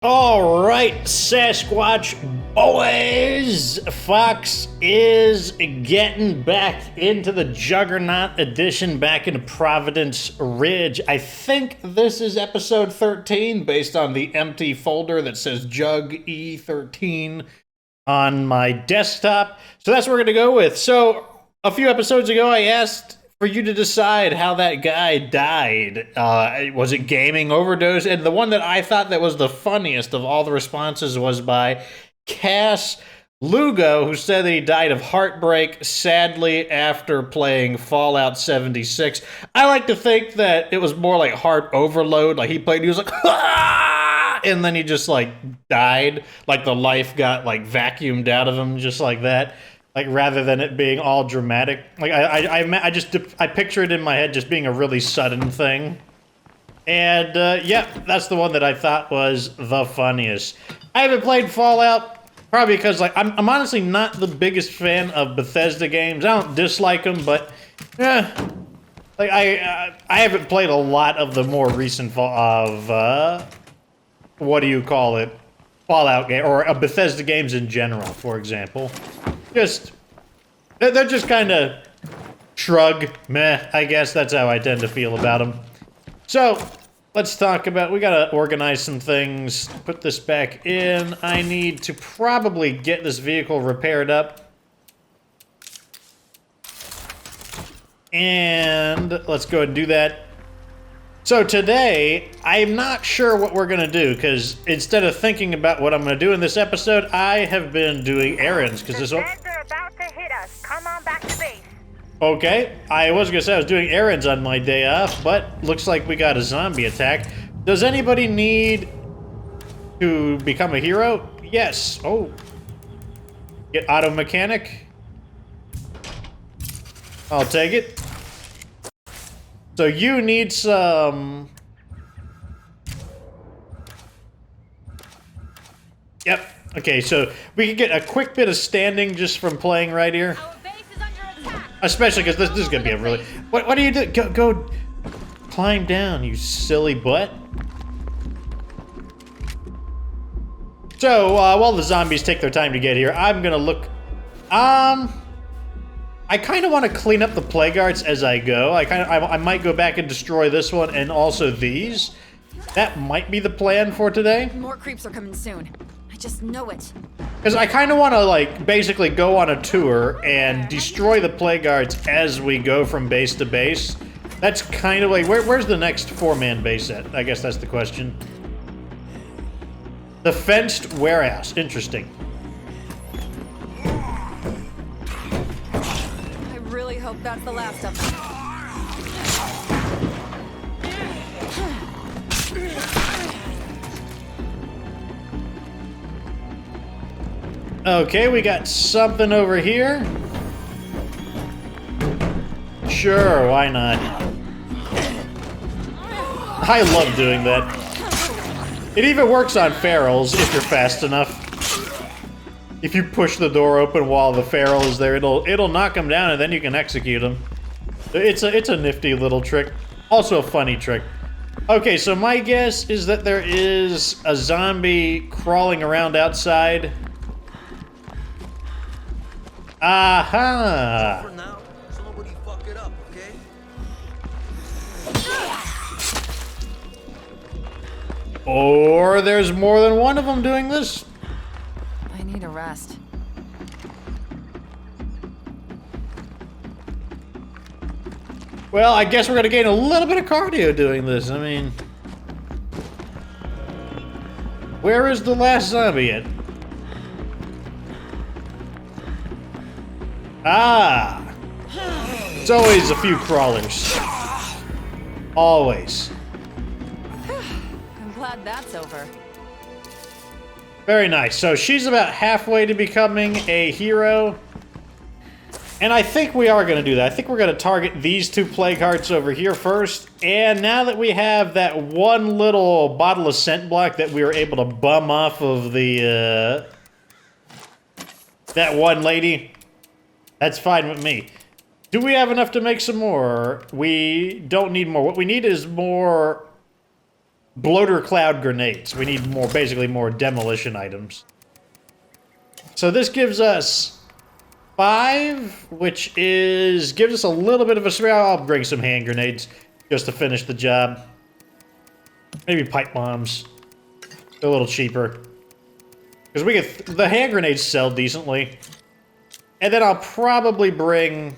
All right, Sasquatch boys, Fox is getting back into the Juggernaut Edition, back into Providence Ridge. I think this is episode 13, based on the empty folder that says Jug E13 on my desktop. So that's what we're gonna go with. So a few episodes ago, I asked for you to decide how that guy died. Was it gaming overdose? And the one that I thought that was the funniest of all the responses was by Cass Lugo, who said that he died of heartbreak, sadly, after playing Fallout 76. I like to think that it was more like heart overload. Like he played, he was like, ah! And then he just like died. Like the life got like vacuumed out of him, just like that. Like, rather than it being all dramatic. Like, I picture it in my head just being a really sudden thing. And, yeah, that's the one that I thought was the funniest. I haven't played Fallout, probably because, like, I'm honestly not the biggest fan of Bethesda games. I don't dislike them, but, like, I haven't played a lot of the more recent what do you call it? Fallout game, or Bethesda games in general, for example. They're just kind of shrug, meh, I guess that's how I tend to feel about them. So, let's talk about, we gotta organize some things, put this back in. I need to probably get this vehicle repaired up. And let's go ahead and do that. So today, I'm not sure what we're gonna do, because instead of thinking about what I'm gonna do in this episode, I have been doing errands, because this one... They're about to hit us. Come on back to base. Okay, I was gonna say I was doing errands on my day off, but looks like we got a zombie attack. Does anybody need to become a hero? Yes. Oh. Get auto mechanic. I'll take it. So you need some... Yep. Okay, so we can get a quick bit of standing just from playing right here. Our base is under attack. Especially because this is going to be a really... What do you do? Go climb down, you silly butt. So, while the zombies take their time to get here, I'm going to look... I kind of want to clean up the plague arts as I go. I might go back and destroy this one and also these. That might be the plan for today. More creeps are coming soon. I just know it. Because I kind of want to, like, basically go on a tour and destroy the plague arts as we go from base to base. That's kind of like, where's the next four-man base at? I guess that's the question. The fenced warehouse. Interesting. I hope that's the last of them. Okay, we got something over here. Sure, why not? I love doing that. It even works on ferals if you're fast enough. If you push the door open while the feral is there, it'll knock him down and then you can execute him. It's a nifty little trick. Also a funny trick. Okay, so my guess is that there is a zombie crawling around outside. Aha! For now, so nobody fuck it up, okay? Or there's more than one of them doing this. I need a rest. Well, I guess we're gonna gain a little bit of cardio doing this. I mean... Where is the last zombie at? Ah! It's always a few crawlers. Always. I'm glad that's over. Very nice. So she's about halfway to becoming a hero. And I think we are going to do that. I think we're going to target these two plague hearts over here first. And now that we have that one little bottle of scent block that we were able to bum off of the, that one lady, that's fine with me. Do we have enough to make some more? We don't need more. What we need is more bloater cloud grenades. We need more, basically more demolition items. So this gives us 5, which gives us a little bit of a spare. I'll bring some hand grenades just to finish the job. Maybe pipe bombs. They're a little cheaper. Because we get the hand grenades sell decently. And then I'll probably bring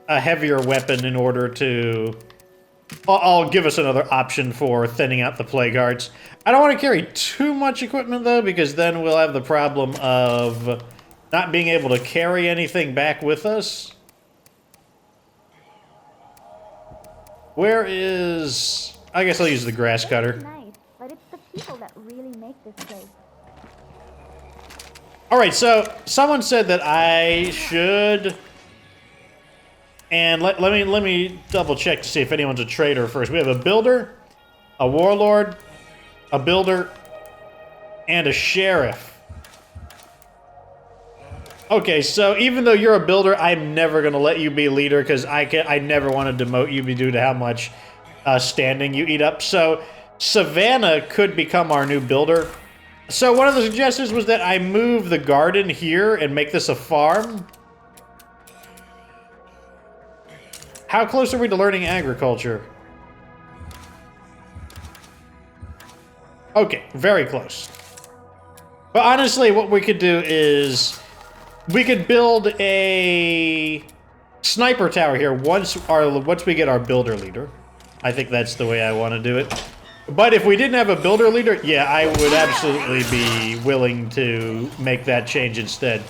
a heavier weapon in order to... I'll give us another option for thinning out the plague hearts. I don't want to carry too much equipment, though, because then we'll have the problem of not being able to carry anything back with us. Where is... I guess I'll use the grass cutter. It's nice, but it's the people that really make this place. Alright, so someone said that I should... And let me double check to see if anyone's a trader first. We have a builder, a warlord, a builder, and a sheriff. Okay, so even though you're a builder, I'm never gonna let you be leader because I never want to demote you due to how much standing you eat up. So Savannah could become our new builder. So one of the suggestions was that I move the garden here and make this a farm. How close are we to learning agriculture? Okay, very close. But honestly, what we could do is we could build a sniper tower here once we get our builder leader. I think that's the way I want to do it. But if we didn't have a builder leader, yeah, I would absolutely be willing to make that change instead.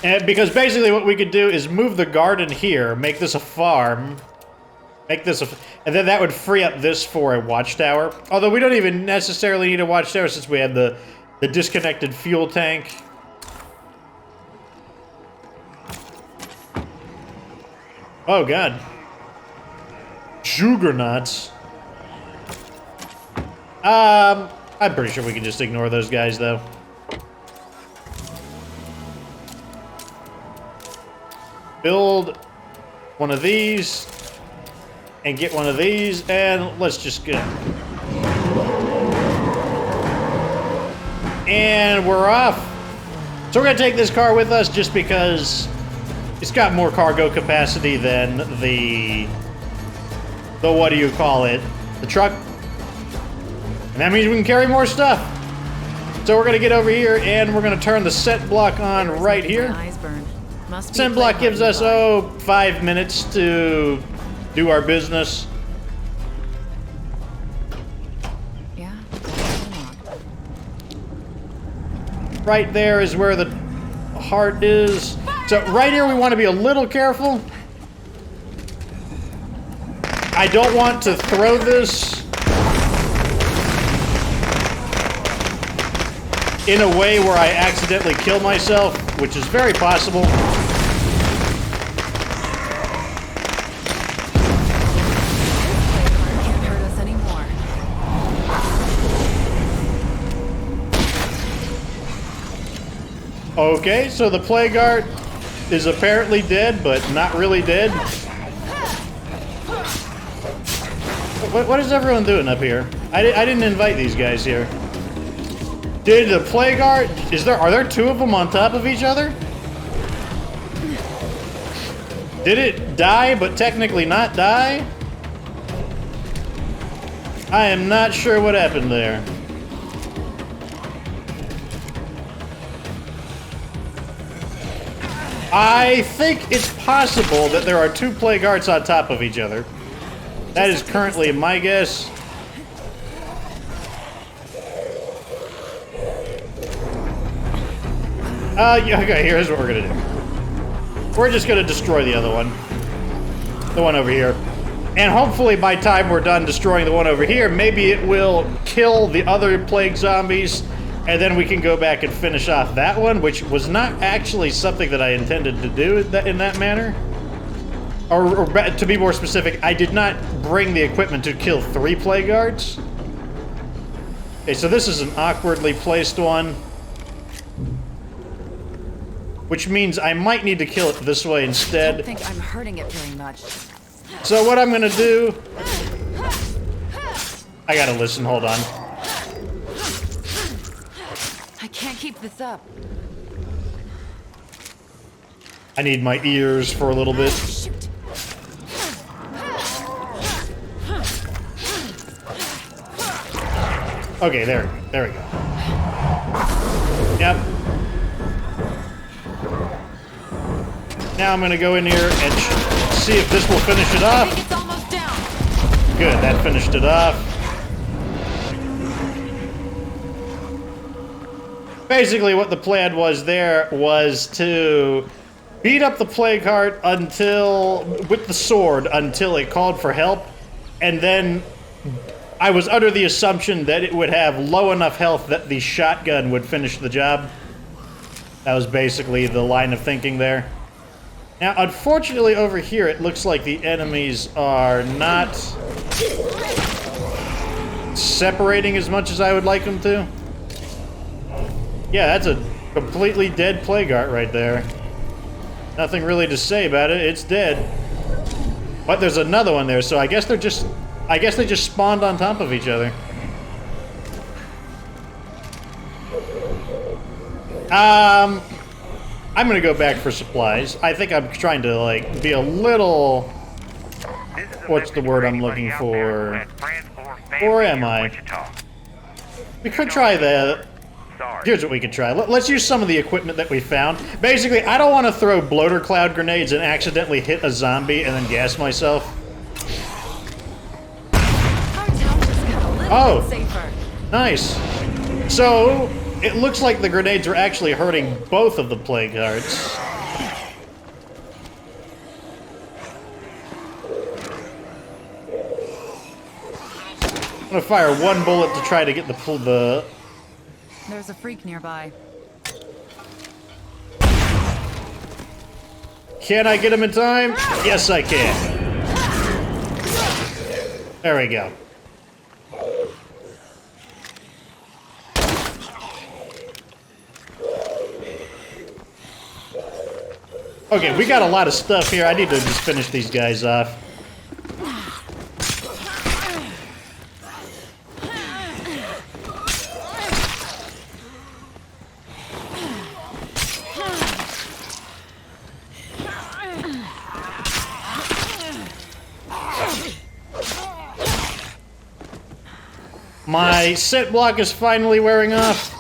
And because basically what we could do is move the garden here, make this a farm, and then that would free up this for a watchtower. Although we don't even necessarily need a watchtower since we have the disconnected fuel tank. Oh god. Juggernauts. I'm pretty sure we can just ignore those guys though. Build one of these, and get one of these, and let's just go. And we're off. So we're gonna take this car with us just because it's got more cargo capacity than the what do you call it? The truck. And that means we can carry more stuff. So we're gonna get over here, and we're gonna turn the scent block on right here. Scent block gives us, 5 minutes to do our business. Yeah. Right there is where the heart is. So right here we want to be a little careful. I don't want to throw this in a way where I accidentally kill myself, which is very possible. Can't hurt us anymore. Okay, so the plague art is apparently dead, but not really dead. What is everyone doing up here? I didn't invite these guys here. Did the plague art... Are there 2 of them on top of each other? Did it die, but technically not die? I am not sure what happened there. I think it's possible that there are 2 plague arts on top of each other. That is currently my guess. Yeah, okay, here's what we're gonna do. We're just gonna destroy the other one. The one over here. And hopefully by the time we're done destroying the one over here, maybe it will kill the other plague zombies, and then we can go back and finish off that one, which was not actually something that I intended to do in that manner. Or to be more specific, I did not bring the equipment to kill 3 plague guards. Okay, so this is an awkwardly placed one. Which means I might need to kill it this way instead. I don't think I'm hurting it very much. So what I'm gonna do I gotta listen, hold on. I can't keep this up. I need my ears for a little bit. Shoot. Okay, there we go. Yep. Now I'm gonna go in here and see if this will finish it I off. think it's almost down. Good, that finished it off. Basically, what the plan was there was to beat up the plague heart with the sword until it called for help, and then I was under the assumption that it would have low enough health that the shotgun would finish the job. That was basically the line of thinking there. Now, unfortunately, over here, it looks like the enemies are not separating as much as I would like them to. Yeah, that's a completely dead plague heart right there. Nothing really to say about it. It's dead. But there's another one there, so I guess they just spawned on top of each other. I'm gonna go back for supplies. I think I'm trying to, like, be a little... What's the word I'm looking for? Or am I? We could try that. Here's what we could try. Let's use some of the equipment that we found. Basically, I don't want to throw bloater cloud grenades and accidentally hit a zombie and then gas myself. Our town just got a little bit safer. Nice. So, it looks like the grenades are actually hurting both of the plague hearts. I'm gonna fire one bullet to try to get the There's a freak nearby. Can I get him in time? Yes, I can. There we go. Okay, we got a lot of stuff here. I need to just finish these guys off. My set block is finally wearing off.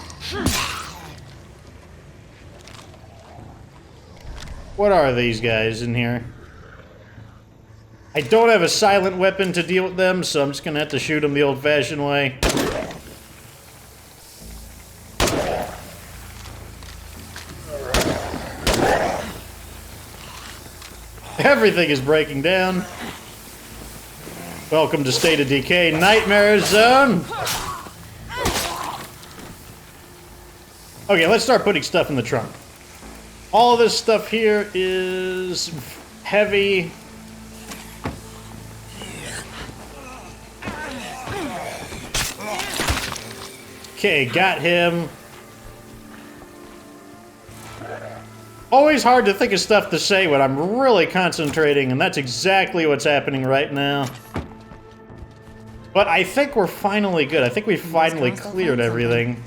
What are these guys in here? I don't have a silent weapon to deal with them, so I'm just gonna have to shoot them the old-fashioned way. Everything is breaking down. Welcome to State of Decay, Nightmare Zone! Okay, let's start putting stuff in the trunk. All this stuff here is heavy. Okay, got him. Always hard to think of stuff to say when I'm really concentrating, and that's exactly what's happening right now. But I think we're finally good. I think we finally cleared everything.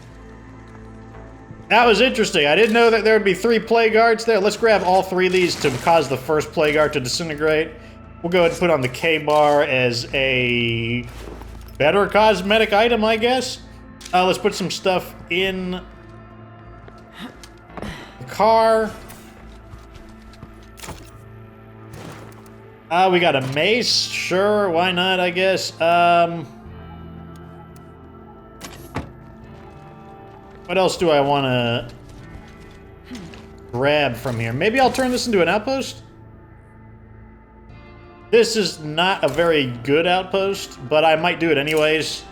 That was interesting. I didn't know that there would be 3 plague hearts there. Let's grab all 3 of these to cause the first plague heart to disintegrate. We'll go ahead and put on the K-bar as a better cosmetic item, I guess. Let's put some stuff in the car. We got a mace. Sure, why not, I guess. What else do I want to grab from here? Maybe I'll turn this into an outpost? This is not a very good outpost, but I might do it anyways.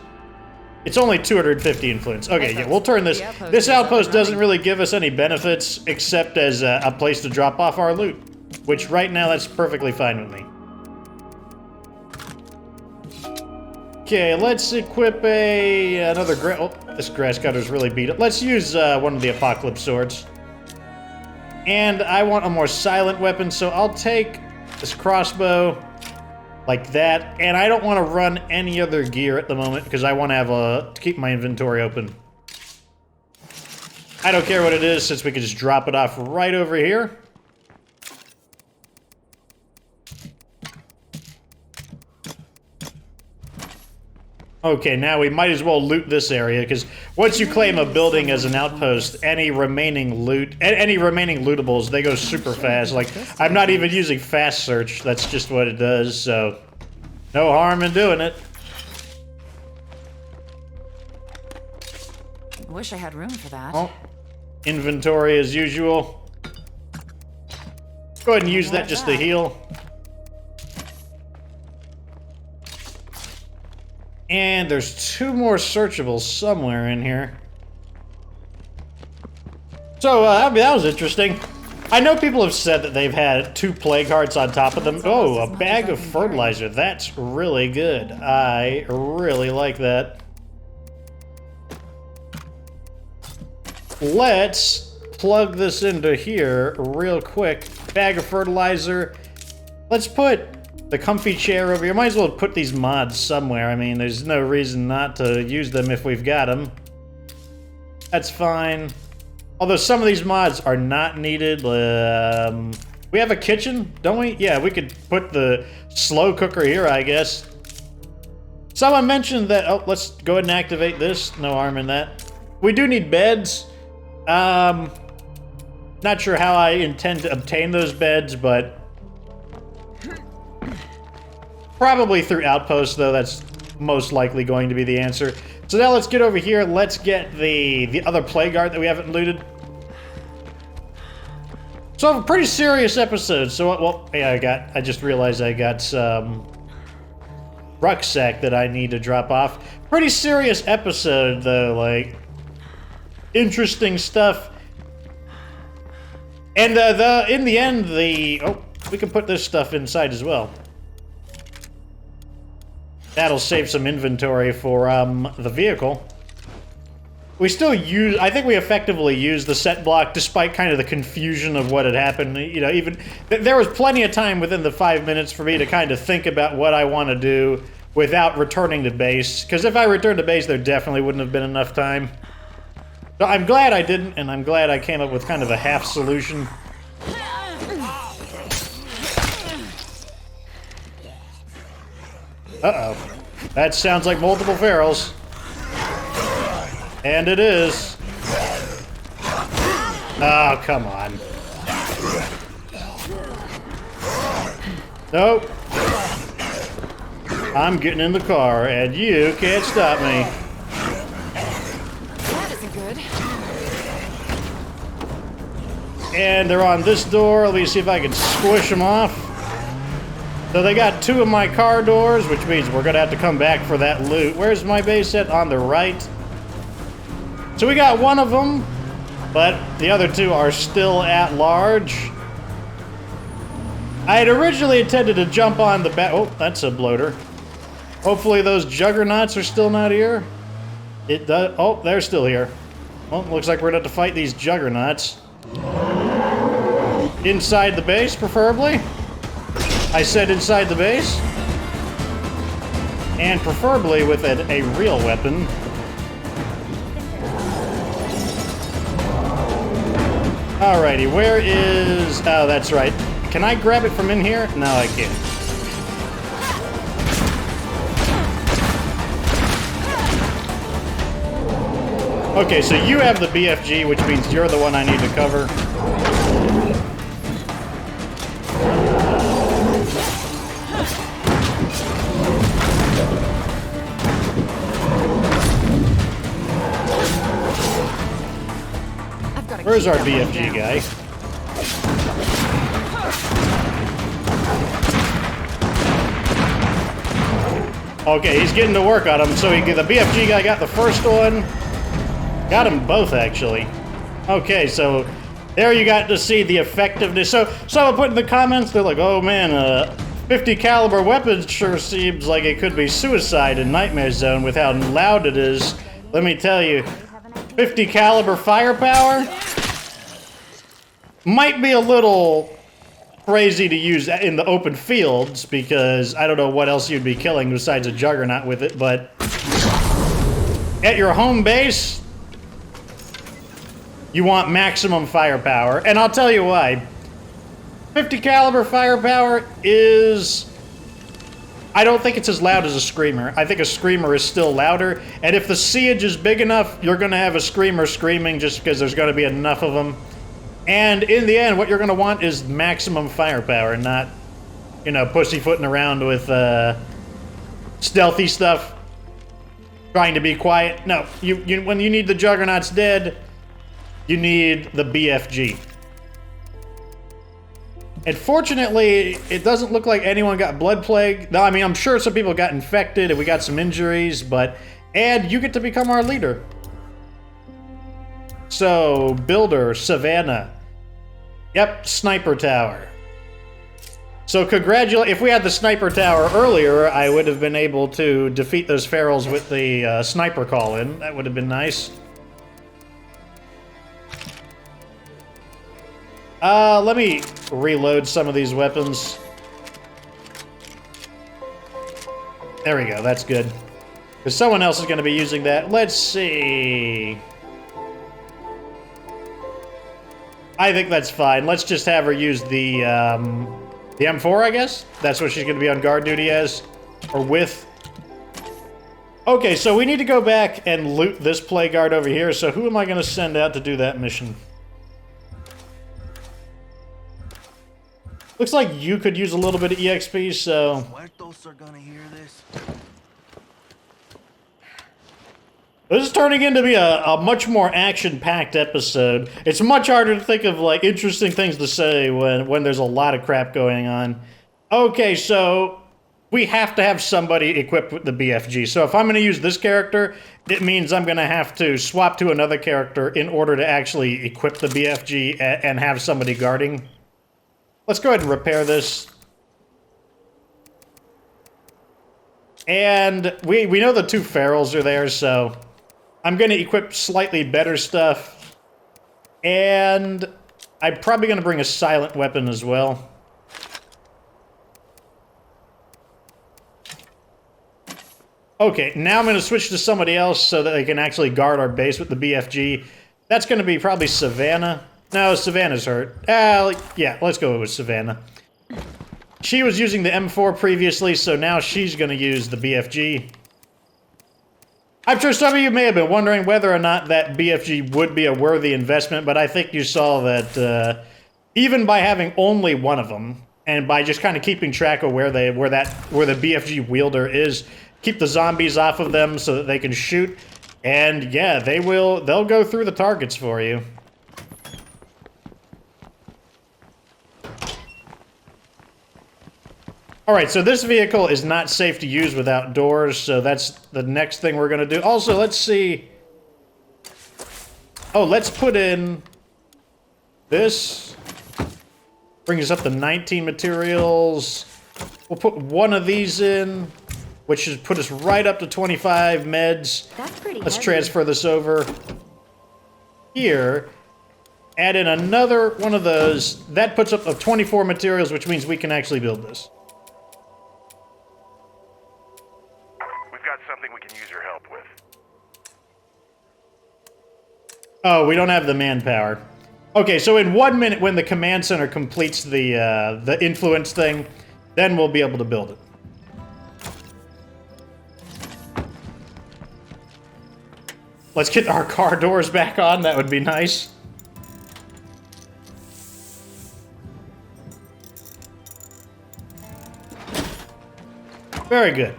It's only 250 influence. Okay, yeah, we'll turn this. This outpost doesn't really give us any benefits except as a place to drop off our loot, which right now that's perfectly fine with me. Okay, let's equip another this grass cutter's really beat up. Let's use one of the apocalypse swords. And I want a more silent weapon, so I'll take this crossbow. like that. And I don't want to run any other gear at the moment because I want to have to keep my inventory open. I don't care what it is since we can just drop it off right over here. Okay, now we might as well loot this area, because once you claim a building as an outpost, any remaining loot, any remaining lootables, they go super fast. Like, I'm not even using fast search, that's just what it does, so no harm in doing it. Wish I had room for that. Oh, inventory as usual. Go ahead and use that just to heal. And there's 2 more searchables somewhere in here. So, I mean, that was interesting. I know people have said that they've had 2 plague hearts on top of them. Oh, a bag of fertilizer. That's really good. I really like that. Let's plug this into here real quick. Bag of fertilizer. Let's put the comfy chair over here. Might as well put these mods somewhere. I mean, there's no reason not to use them if we've got them. That's fine. Although some of these mods are not needed. We have a kitchen, don't we? Yeah, we could put the slow cooker here, I guess. Someone mentioned that... Oh, let's go ahead and activate this. No harm in that. We do need beds. Not sure how I intend to obtain those beds, but... probably through outposts, though. That's most likely going to be the answer. So now let's get over here. Let's get the other plague art that we haven't looted. So a pretty serious episode. So, well, yeah, I just realized I got some rucksack that I need to drop off. Pretty serious episode, though. Like, interesting stuff. And in the end, oh, we can put this stuff inside as well. That'll save some inventory for the vehicle. We still use... I think we effectively used the set block despite kind of the confusion of what had happened. You know, even... there was plenty of time within the 5 minutes for me to kind of think about what I want to do without returning to base. Because if I returned to base, there definitely wouldn't have been enough time. So I'm glad I didn't, and I'm glad I came up with kind of a half solution. Uh-oh. That sounds like multiple ferals. And it is. Oh, come on. Nope. I'm getting in the car, and you can't stop me. That isn't good. And they're on this door. Let me see if I can squish them off. So they got 2 of my car doors, which means we're gonna have to come back for that loot. Where's my base at? On the right. So we got 1 of them, but the other 2 are still at large. I had originally intended to jump on the back. Oh, that's a bloater. Hopefully those juggernauts are still not here. It does. Oh, they're still here. Well, looks like we're gonna have to fight these juggernauts. Inside the base, preferably. I said inside the base. And preferably with a real weapon. Alrighty, where is... Oh, that's right. Can I grab it from in here? No, I can't. Okay, so you have the BFG, which means you're the one I need to cover. Where's our BFG guy? Okay, he's getting to work on him. So the BFG guy got the first one. Got them both, actually. Okay, so there you got to see the effectiveness. So someone put in the comments, they're like, oh man, 50 caliber weapons sure seems like it could be suicide in Nightmare Zone with how loud it is. Let me tell you, 50 caliber firepower might be a little crazy to use in the open fields because I don't know what else you'd be killing besides a Juggernaut with it, but at your home base, you want maximum firepower, and I'll tell you why. 50 caliber firepower is... I don't think it's as loud as a Screamer. I think a Screamer is still louder, and if the siege is big enough, you're going to have a Screamer screaming just because there's going to be enough of them. And in the end, what you're going to want is maximum firepower, not, you know, pussyfooting around with stealthy stuff, trying to be quiet. No, when you need the Juggernauts dead, you need the BFG. And fortunately, it doesn't look like anyone got blood plague. No, I mean, I'm sure some people got infected and we got some injuries, but... And you get to become our leader. So, Builder, Savannah. Yep, Sniper Tower. So if we had the Sniper Tower earlier, I would have been able to defeat those ferals with the Sniper call-in. That would have been nice. Let me reload some of these weapons. There we go, that's good. Because someone else is going to be using that. Let's see. I think that's fine. Let's just have her use the M4, I guess? That's what she's going to be on guard duty as. Or with. Okay, so we need to go back and loot this play guard over here. So who am I going to send out to do that mission? Looks like you could use a little bit of EXP, so... Muertos are gonna hear this. This is turning into be a much more action-packed episode. It's much harder to think of, like, interesting things to say when there's a lot of crap going on. Okay, so we have to have somebody equipped with the BFG. So if I'm going to use this character, it means I'm going to have to swap to another character in order to actually equip the BFG and have somebody guarding. Let's go ahead and repair this. And we know the two ferals are there, so I'm going to equip slightly better stuff. And I'm probably going to bring a silent weapon as well. Okay, now I'm going to switch to somebody else so that they can actually guard our base with the BFG. That's going to be probably Savannah. No, Savannah's hurt. Yeah, let's go with Savannah. She was using the M4 previously, so now she's going to use the BFG. I'm sure some of you may have been wondering whether or not that BFG would be a worthy investment, but I think you saw that even by having only one of them, and by just kind of keeping track of where the BFG wielder is, keep the zombies off of them so that they can shoot, and yeah, they'll go through the targets for you. Alright, so this vehicle is not safe to use without doors, so that's the next thing we're going to do. Also, let's see... Oh, let's put in... this. Brings us up to 19 materials. We'll put one of these in, which should put us right up to 25 meds. That's pretty Let's heavy. transfer this over here. Add in another one of those. That puts up to 24 materials, which means we can actually build this. Something we can use your help with. Oh, we don't have the manpower. Okay, so in 1 minute, when the command center completes the influence thing, then we'll be able to build it. Let's get our car doors back on. That would be nice. Very good.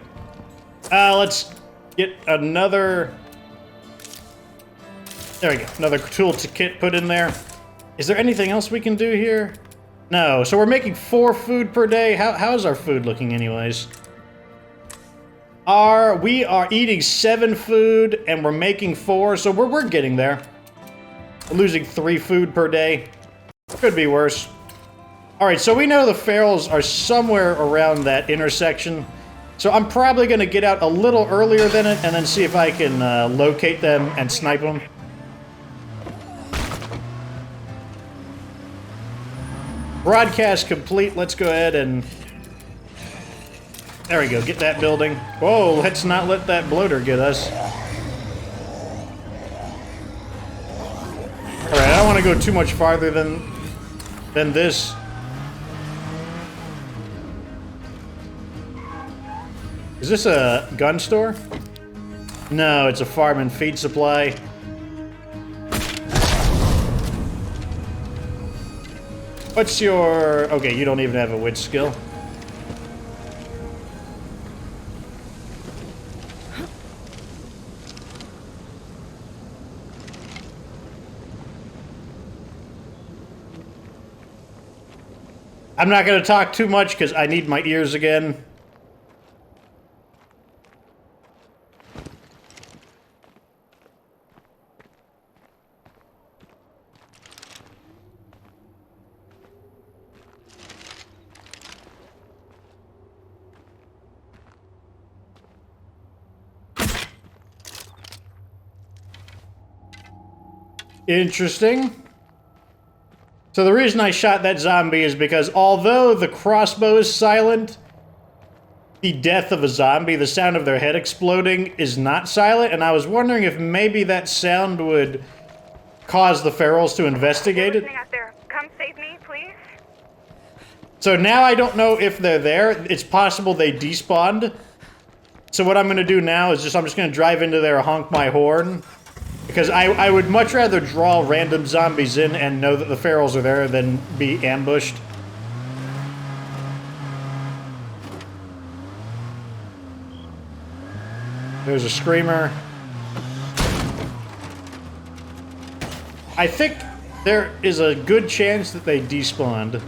Let's get another... There we go. Another tool kit put in there. Is there anything else we can do here? No. So we're making 4 food per day. How's our food looking anyways? We are eating 7 food and we're making 4, so we're getting there. We're losing 3 food per day. Could be worse. Alright, so we know the ferals are somewhere around that intersection. So I'm probably going to get out a little earlier than it and then see if I can locate them and snipe them. Broadcast complete. Let's go ahead and... There we go. Get that building. Whoa, let's not let that bloater get us. Alright, I don't want to go too much farther than this. Is this a gun store? No, it's a farm and feed supply. What's your... Okay, you don't even have a witch skill. I'm not going to talk too much because I need my ears again. Interesting. So the reason I shot that zombie is because although the crossbow is silent, the death of a zombie, the sound of their head exploding, is not silent, and I was wondering if maybe that sound would cause the ferals to investigate it. Out there. Come save me, please. So now I don't know if they're there. It's possible they despawned. So what I'm going to do now is I'm just going to drive into there, honk my horn. Because I would much rather draw random zombies in and know that the ferals are there than be ambushed. There's a screamer. I think there is a good chance that they despawned.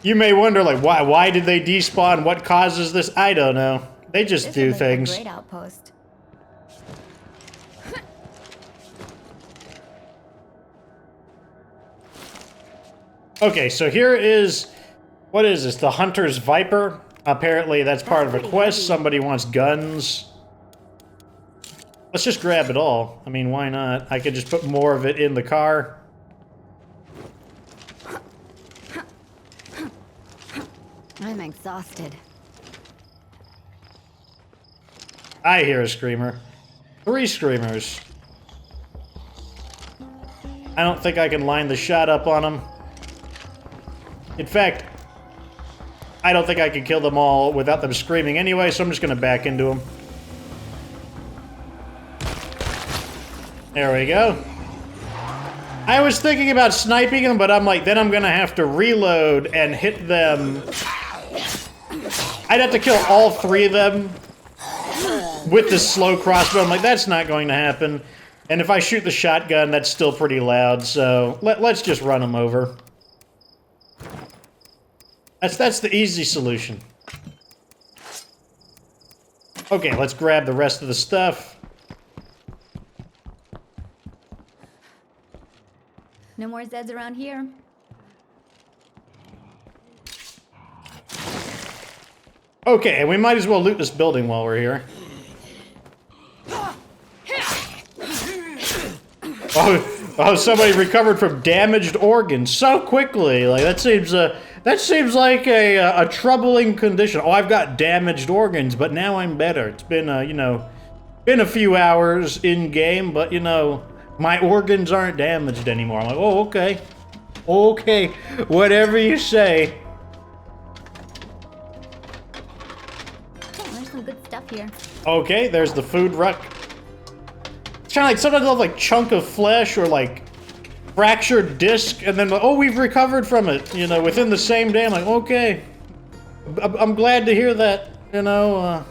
You may wonder, like, why did they despawn? What causes this? I don't know. They just do things. Great outpost. Okay, so here is... What is this? The Hunter's Viper? Apparently that's part of a quest. Somebody wants guns. Let's just grab it all. I mean, why not? I could just put more of it in the car. I'm exhausted. I hear a screamer. 3 screamers. I don't think I can line the shot up on them. In fact, I don't think I can kill them all without them screaming anyway, so I'm just going to back into them. There we go. I was thinking about sniping them, but I'm like, then I'm going to have to reload and hit them. I'd have to kill all 3 of them with this slow crossbow. I'm like, that's not going to happen. And if I shoot the shotgun, that's still pretty loud, so let's just run them over. That's the easy solution. Okay, let's grab the rest of the stuff. No more Zeds around here. Okay, and we might as well loot this building while we're here. Oh, somebody recovered from damaged organs so quickly. Like, that seems like a troubling condition. Oh, I've got damaged organs, but now I'm better. It's been, been a few hours in-game, but, my organs aren't damaged anymore. I'm like, oh, okay. Okay, whatever you say. Oh, there's some good stuff here. Okay, there's the food ruck. It's kind of like sometimes they'll have like chunk of flesh or like fractured disc, and then oh, we've recovered from it, within the same day. I'm like, okay, I'm glad to hear that. Oh,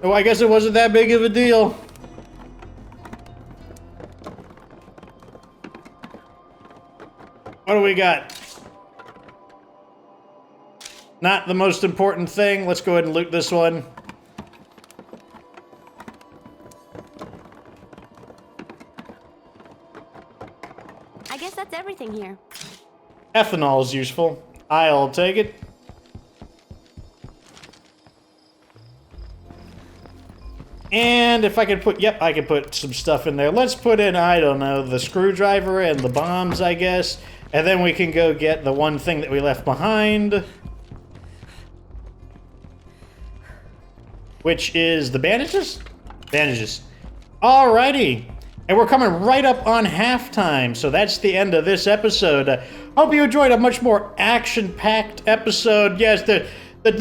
I guess it wasn't that big of a deal. What do we got? Not the most important thing. Let's go ahead and loot this one. I guess that's everything here. Ethanol is useful. I'll take it. And if I could put, yep, I could put some stuff in there. Let's put in, I don't know, the screwdriver and the bombs, I guess. And then we can go get the one thing that we left behind. Which is the bandages? Bandages. Alrighty. And we're coming right up on halftime, so that's the end of this episode. Hope you enjoyed a much more action-packed episode. Yes, the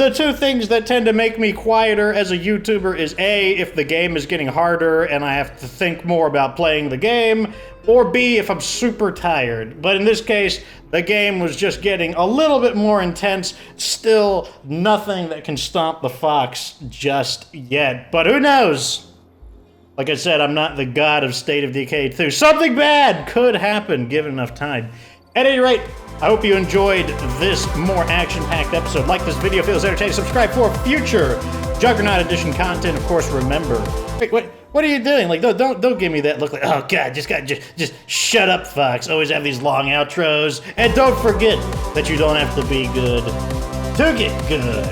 two things that tend to make me quieter as a YouTuber is A, if the game is getting harder and I have to think more about playing the game, or B, if I'm super tired. But in this case, the game was just getting a little bit more intense. Still nothing that can stomp the fox just yet. But who knows? Like I said, I'm not the god of State of Decay 2. Something bad could happen given enough time. At any rate, I hope you enjoyed this more action-packed episode. Like this video, feels entertaining, subscribe for future Juggernaut Edition content. Of course, remember. Wait, what are you doing? Like, don't give me that look like, oh god, just shut up, Fox. Always have these long outros. And don't forget that you don't have to be good to get good.